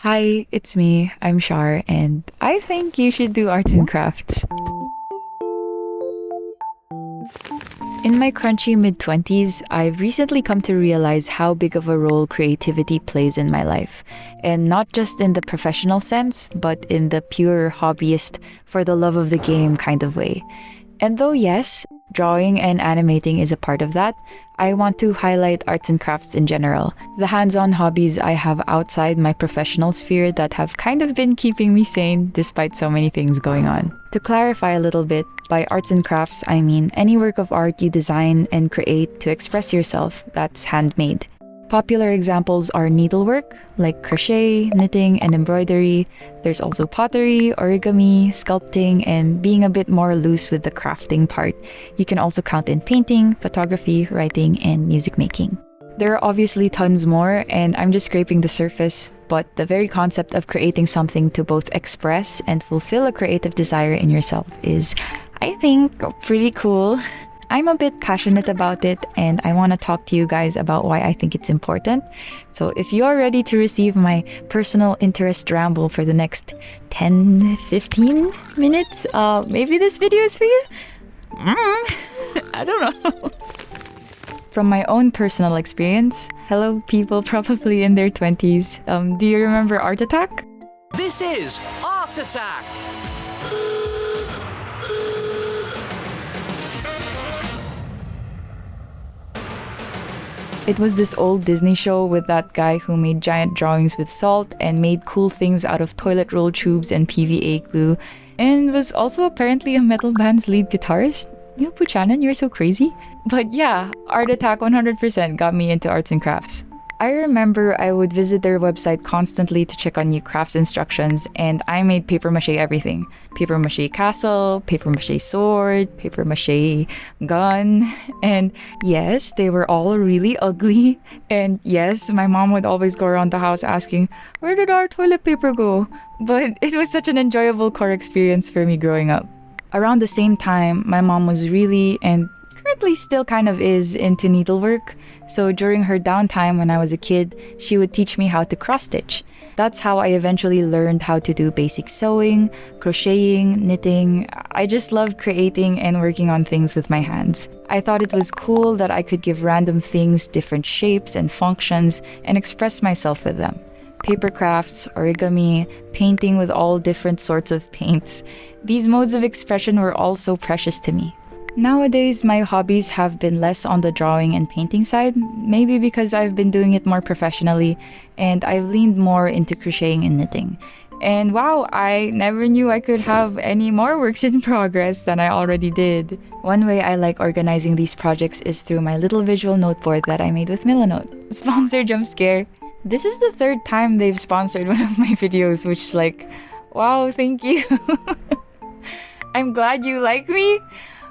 Hi, it's me. I'm Shar, and I think you should do arts and crafts. In my crunchy mid 20s, I've recently come to realize how big of a role creativity plays in my life. And not just in the professional sense, but in the pure hobbyist, for the love of the game kind of way. And though, yes, drawing and animating is a part of that, I want to highlight arts and crafts in general. The hands on hobbies I have outside my professional sphere that have kind of been keeping me sane despite so many things going on. To clarify a little bit, by arts and crafts, I mean any work of art you design and create to express yourself that's handmade. Popular examples are needlework, like crochet, knitting, and embroidery. There's also pottery, origami, sculpting, and being a bit more loose with the crafting part. You can also count in painting, photography, writing, and music making. There are obviously tons more, and I'm just scraping the surface, but the very concept of creating something to both express and fulfill a creative desire in yourself is, I think, pretty cool. I'm a bit passionate about it, and I want to talk to you guys about why I think it's important. So if you're ready to receive my personal interest ramble for the next 10-15 minutes, maybe this video is for you? I don't know. From my own personal experience, hello people probably in their 20s, do you remember Art Attack? This is Art Attack! It was this old Disney show with that guy who made giant drawings with salt and made cool things out of toilet roll tubes and PVA glue, and was also apparently a metal band's lead guitarist. Neil Buchanan, you're so crazy. But yeah, Art Attack 100% got me into arts and crafts. I remember I would visit their website constantly to check on new crafts instructions, and I made paper mache everything. Paper mache castle, paper mache sword, paper mache gun, and yes, they were all really ugly. And yes, my mom would always go around the house asking, "Where did our toilet paper go?" But it was such an enjoyable core experience for me growing up. Around the same time, my mom was really, and currently still kind of is, into needlework. So during her downtime when I was a kid, she would teach me how to cross stitch. That's how I eventually learned how to do basic sewing, crocheting, knitting. I just loved creating and working on things with my hands. I thought it was cool that I could give random things different shapes and functions and express myself with them. Paper crafts, origami, painting with all different sorts of paints. These modes of expression were all so precious to me. Nowadays, my hobbies have been less on the drawing and painting side, maybe because I've been doing it more professionally, and I've leaned more into crocheting and knitting. And wow, I never knew I could have any more works in progress than I already did. One way I like organizing these projects is through my little visual noteboard that I made with Milanote. Sponsor jump scare. This is the third time they've sponsored one of my videos, which is like, wow, thank you. I'm glad you like me.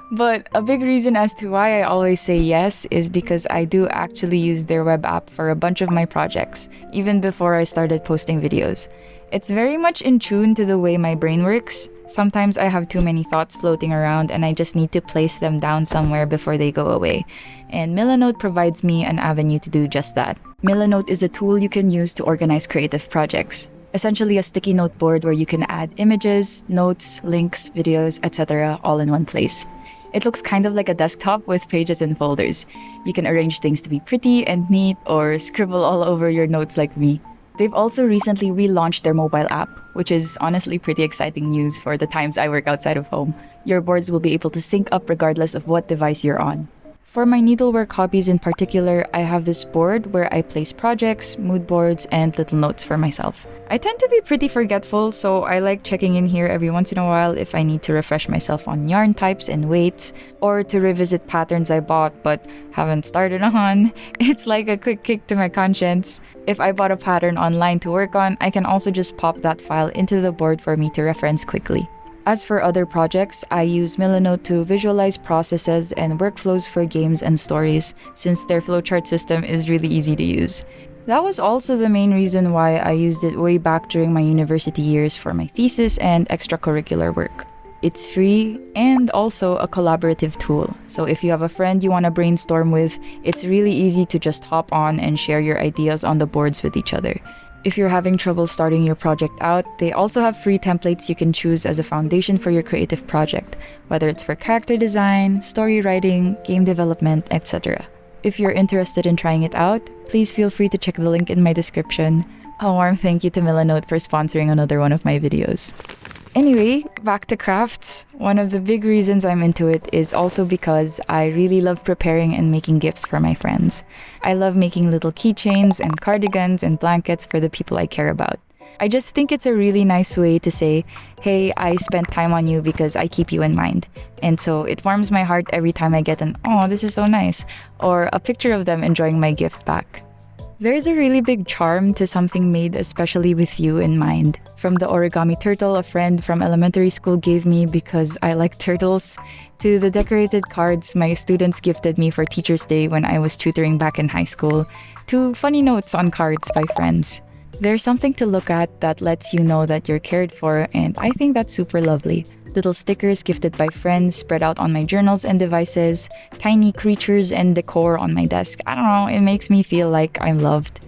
But a big reason as to why I always say yes is because I do actually use their web app for a bunch of my projects, even before I started posting videos. It's very much in tune to the way my brain works. Sometimes I have too many thoughts floating around and I just need to place them down somewhere before they go away. And Milanote provides me an avenue to do just that. Milanote is a tool you can use to organize creative projects. Essentially a sticky note board where you can add images, notes, links, videos, etc. all in one place. It looks kind of like a desktop with pages and folders. You can arrange things to be pretty and neat or scribble all over your notes like me. They've also recently relaunched their mobile app, which is honestly pretty exciting news for the times I work outside of home. Your boards will be able to sync up regardless of what device you're on. For my needlework hobbies in particular, I have this board where I place projects, mood boards, and little notes for myself. I tend to be pretty forgetful, so I like checking in here every once in a while if I need to refresh myself on yarn types and weights, or to revisit patterns I bought but haven't started on. It's like a quick kick to my conscience. If I bought a pattern online to work on, I can also just pop that file into the board for me to reference quickly. As for other projects, I use Milanote to visualize processes and workflows for games and stories, since their flowchart system is really easy to use. That was also the main reason why I used it way back during my university years for my thesis and extracurricular work. It's free and also a collaborative tool, so if you have a friend you want to brainstorm with, it's really easy to just hop on and share your ideas on the boards with each other. If you're having trouble starting your project out, they also have free templates you can choose as a foundation for your creative project, whether it's for character design, story writing, game development, etc. If you're interested in trying it out, please feel free to check the link in my description. A warm thank you to Milanote for sponsoring another one of my videos. Anyway, back to crafts. One of the big reasons I'm into it is also because I really love preparing and making gifts for my friends. I love making little keychains and cardigans and blankets for the people I care about. I just think it's a really nice way to say, hey, I spent time on you because I keep you in mind. And so it warms my heart every time I get an, oh, this is so nice, or a picture of them enjoying my gift back. There's a really big charm to something made especially with you in mind. From the origami turtle a friend from elementary school gave me because I like turtles, to the decorated cards my students gifted me for Teacher's Day when I was tutoring back in high school, to funny notes on cards by friends. There's something to look at that lets you know that you're cared for, and I think that's super lovely. Little stickers gifted by friends spread out on my journals and devices, tiny creatures and decor on my desk. I don't know, it makes me feel like I'm loved.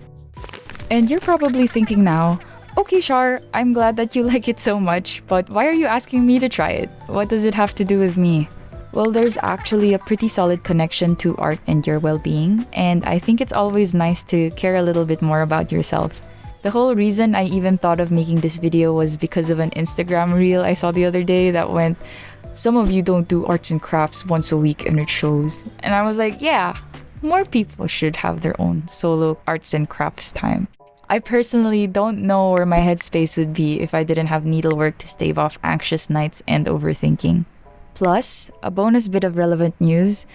And you're probably thinking now, okay, Shar, I'm glad that you like it so much, but why are you asking me to try it? What does it have to do with me? Well, there's actually a pretty solid connection to art and your well-being, and I think it's always nice to care a little bit more about yourself. The whole reason I even thought of making this video was because of an Instagram reel I saw the other day that went, some of you don't do arts and crafts once a week and it shows. And I was like, yeah, more people should have their own solo arts and crafts time. I personally don't know where my headspace would be if I didn't have needlework to stave off anxious nights and overthinking. Plus, a bonus bit of relevant news.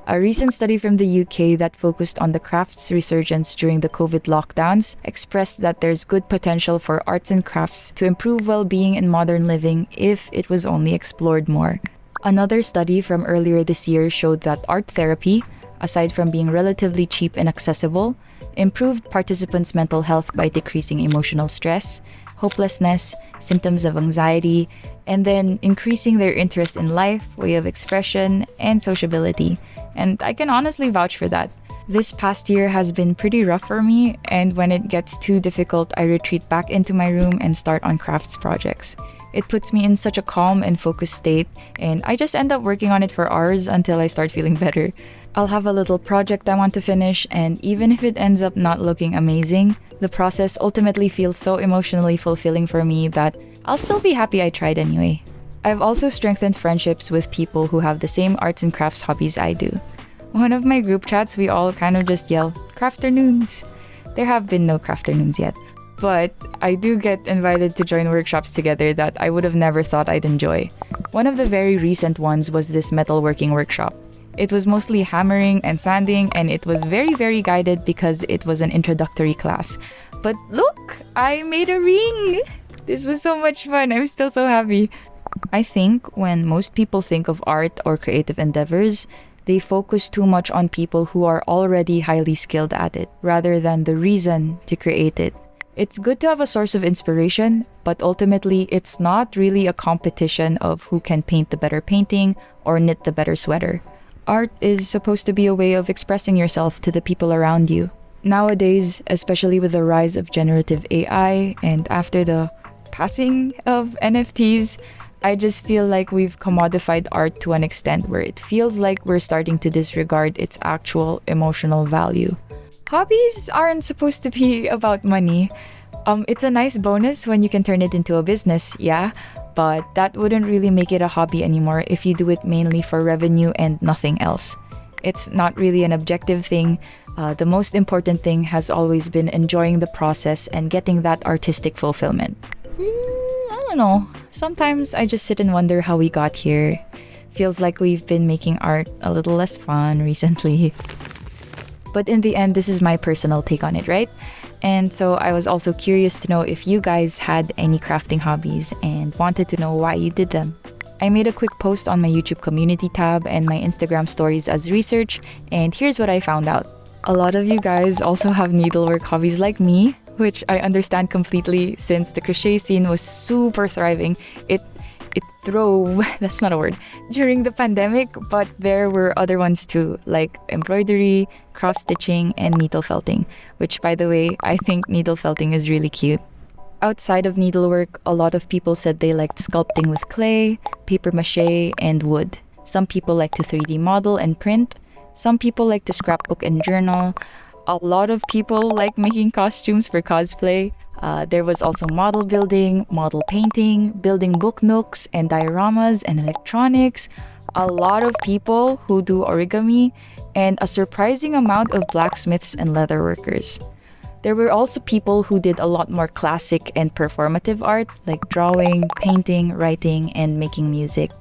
A recent study from the UK that focused on the crafts resurgence during the COVID lockdowns expressed that there's good potential for arts and crafts to improve well-being in modern living if it was only explored more. Another study from earlier this year showed that art therapy, aside from being relatively cheap and accessible, improved participants' mental health by decreasing emotional stress, hopelessness, symptoms of anxiety, and then increasing their interest in life, way of expression, and sociability. And I can honestly vouch for that. This past year has been pretty rough for me, and when it gets too difficult, I retreat back into my room and start on crafts projects. It puts me in such a calm and focused state, and I just end up working on it for hours until I start feeling better. I'll have a little project I want to finish, and even if it ends up not looking amazing, the process ultimately feels so emotionally fulfilling for me that I'll still be happy I tried anyway. I've also strengthened friendships with people who have the same arts and crafts hobbies I do. One of my group chats, we all kind of just yell, "Crafternoons!" There have been no crafternoons yet, but I do get invited to join workshops together that I would have never thought I'd enjoy. One of the very recent ones was this metalworking workshop. It was mostly hammering and sanding, and it was very guided because it was an introductory class. But look, I made a ring! This was so much fun, I'm still so happy. I think when most people think of art or creative endeavors, they focus too much on people who are already highly skilled at it, rather than the reason to create it. It's good to have a source of inspiration, but ultimately it's not really a competition of who can paint the better painting or knit the better sweater. Art is supposed to be a way of expressing yourself to the people around you. Nowadays, especially with the rise of generative AI and after the passing of NFTs, I just feel like we've commodified art to an extent where it feels like we're starting to disregard its actual emotional value. Hobbies aren't supposed to be about money. It's a nice bonus when you can turn it into a business, yeah, but that wouldn't really make it a hobby anymore if you do it mainly for revenue and nothing else. It's not really an objective thing. The most important thing has always been enjoying the process and getting that artistic fulfillment. I don't know. Sometimes I just sit and wonder how we got here. Feels like we've been making art a little less fun recently. But in the end, this is my personal take on it, right? And so I was also curious to know if you guys had any crafting hobbies and wanted to know why you did them. I made a quick post on my YouTube community tab and my Instagram stories as research, and here's what I found out. A lot of you guys also have needlework hobbies like me, which I understand completely since the crochet scene was super thriving. it throve, that's not a word, during the pandemic, but there were other ones too, like embroidery, cross-stitching, and needle felting, which by the way, I think needle felting is really cute. Outside of needlework, a lot of people said they liked sculpting with clay, paper mache, and wood. Some people like to 3D model and print. Some people like to scrapbook and journal. A lot of people like making costumes for cosplay. There was also model building, model painting, building book nooks and dioramas and electronics. A lot of people who do origami, and a surprising amount of blacksmiths and leather workers. There were also people who did a lot more classic and performative art, like drawing, painting, writing, and making music.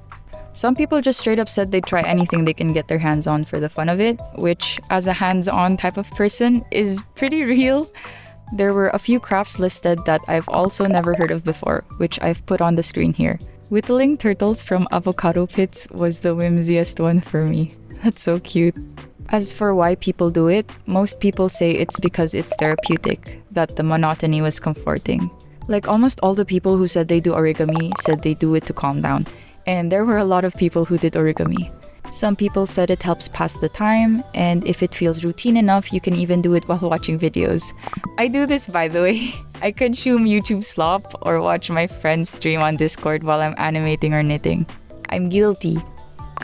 Some people just straight up said they'd try anything they can get their hands on for the fun of it, which, as a hands-on type of person, is pretty real. There were a few crafts listed that I've also never heard of before, which I've put on the screen here. Whittling turtles from avocado pits was the whimsiest one for me. That's so cute. As for why people do it, most people say it's because it's therapeutic, that the monotony was comforting. Like almost all the people who said they do origami said they do it to calm down, and there were a lot of people who did origami. Some people said it helps pass the time, and if it feels routine enough, you can even do it while watching videos. I do this, by the way. I consume YouTube slop or watch my friends stream on Discord while I'm animating or knitting. I'm guilty.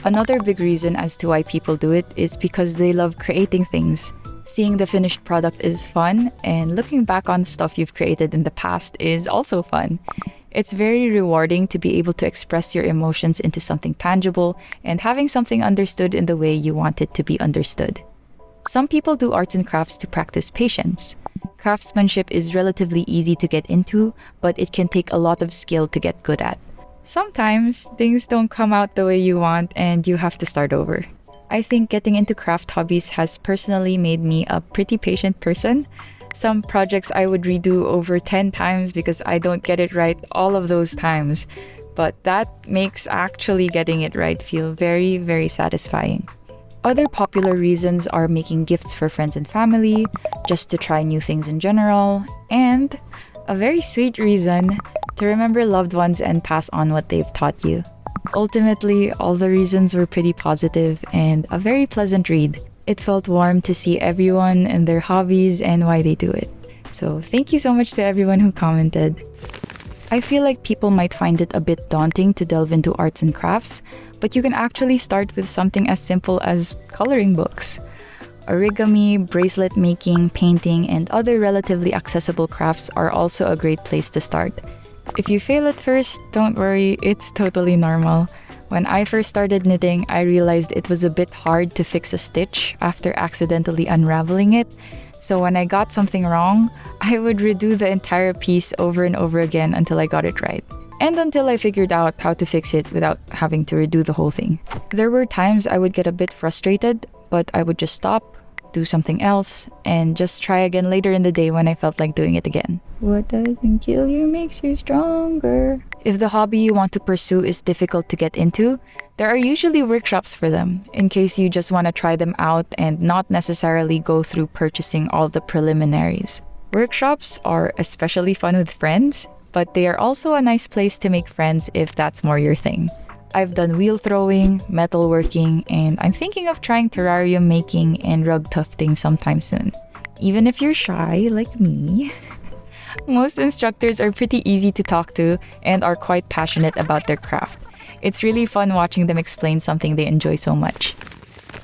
Another big reason as to why people do it is because they love creating things. Seeing the finished product is fun, and looking back on stuff you've created in the past is also fun. It's very rewarding to be able to express your emotions into something tangible and having something understood in the way you want it to be understood. Some people do arts and crafts to practice patience. Craftsmanship is relatively easy to get into, but it can take a lot of skill to get good at. Sometimes things don't come out the way you want and you have to start over. I think getting into craft hobbies has personally made me a pretty patient person. Some projects I would redo over 10 times because I don't get it right all of those times. But that makes actually getting it right feel very, very satisfying. Other popular reasons are making gifts for friends and family, just to try new things in general, and a very sweet reason, to remember loved ones and pass on what they've taught you. Ultimately, all the reasons were pretty positive and a very pleasant read. It felt warm to see everyone and their hobbies and why they do it. So thank you so much to everyone who commented. I feel like people might find it a bit daunting to delve into arts and crafts, but you can actually start with something as simple as coloring books. Origami, bracelet making, painting, and other relatively accessible crafts are also a great place to start. If you fail at first, don't worry, it's totally normal. When I first started knitting, I realized it was a bit hard to fix a stitch after accidentally unraveling it. So when I got something wrong, I would redo the entire piece over and over again until I got it right. And until I figured out how to fix it without having to redo the whole thing. There were times I would get a bit frustrated, but I would just stop, do something else, and just try again later in the day when I felt like doing it again. What doesn't kill you makes you stronger. If the hobby you want to pursue is difficult to get into, there are usually workshops for them, in case you just want to try them out and not necessarily go through purchasing all the preliminaries. Workshops are especially fun with friends, but they are also a nice place to make friends if that's more your thing. I've done wheel throwing, metalworking, and I'm thinking of trying terrarium making and rug tufting sometime soon. Even if you're shy, like me. Most instructors are pretty easy to talk to and are quite passionate about their craft. It's really fun watching them explain something they enjoy so much.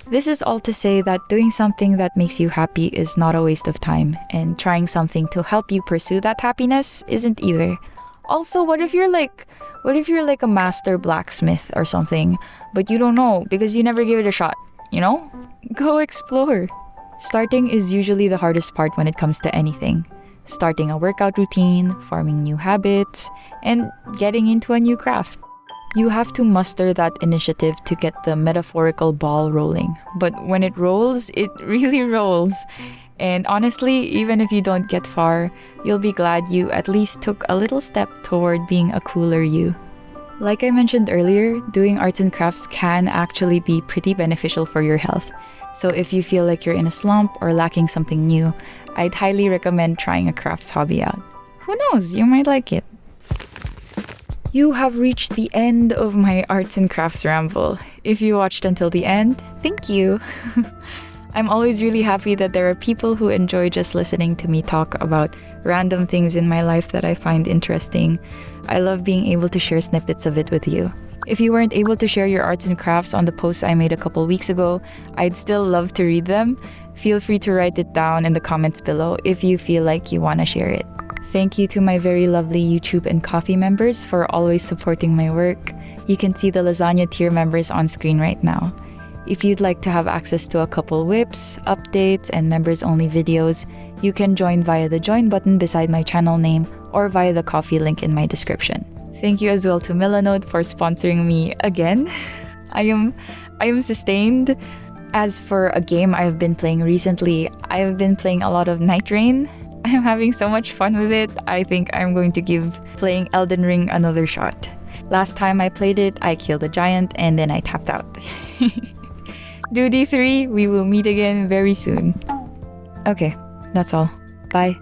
This is all to say that doing something that makes you happy is not a waste of time, and trying something to help you pursue that happiness isn't either. Also, what if you're like a master blacksmith or something, but you don't know because you never gave it a shot, you know? Go explore. Starting is usually the hardest part when it comes to anything. Starting a workout routine, forming new habits, and getting into a new craft. You have to muster that initiative to get the metaphorical ball rolling. But when it rolls, it really rolls. And honestly, even if you don't get far, you'll be glad you at least took a little step toward being a cooler you. Like I mentioned earlier, doing arts and crafts can actually be pretty beneficial for your health. So if you feel like you're in a slump or lacking something new, I'd highly recommend trying a crafts hobby out. Who knows, you might like it. You have reached the end of my arts and crafts ramble. If you watched until the end, thank you. I'm always really happy that there are people who enjoy just listening to me talk about random things in my life that I find interesting. I love being able to share snippets of it with you. If you weren't able to share your arts and crafts on the posts I made a couple weeks ago, I'd still love to read them. Feel free to write it down in the comments below if you feel like you want to share it. Thank you to my very lovely YouTube and Coffee members for always supporting my work. You can see the lasagna tier members on screen right now. If you'd like to have access to a couple whips, updates, and members-only videos, you can join via the join button beside my channel name or via the Coffee link in my description. Thank you as well to Milanote for sponsoring me again. I am sustained. As for a game I've been playing recently, I've been playing a lot of Night Rain. I'm having so much fun with it. I think I'm going to give playing Elden Ring another shot. Last time I played it, I killed a giant and then I tapped out. Do D3, we will meet again very soon. Okay, that's all. Bye.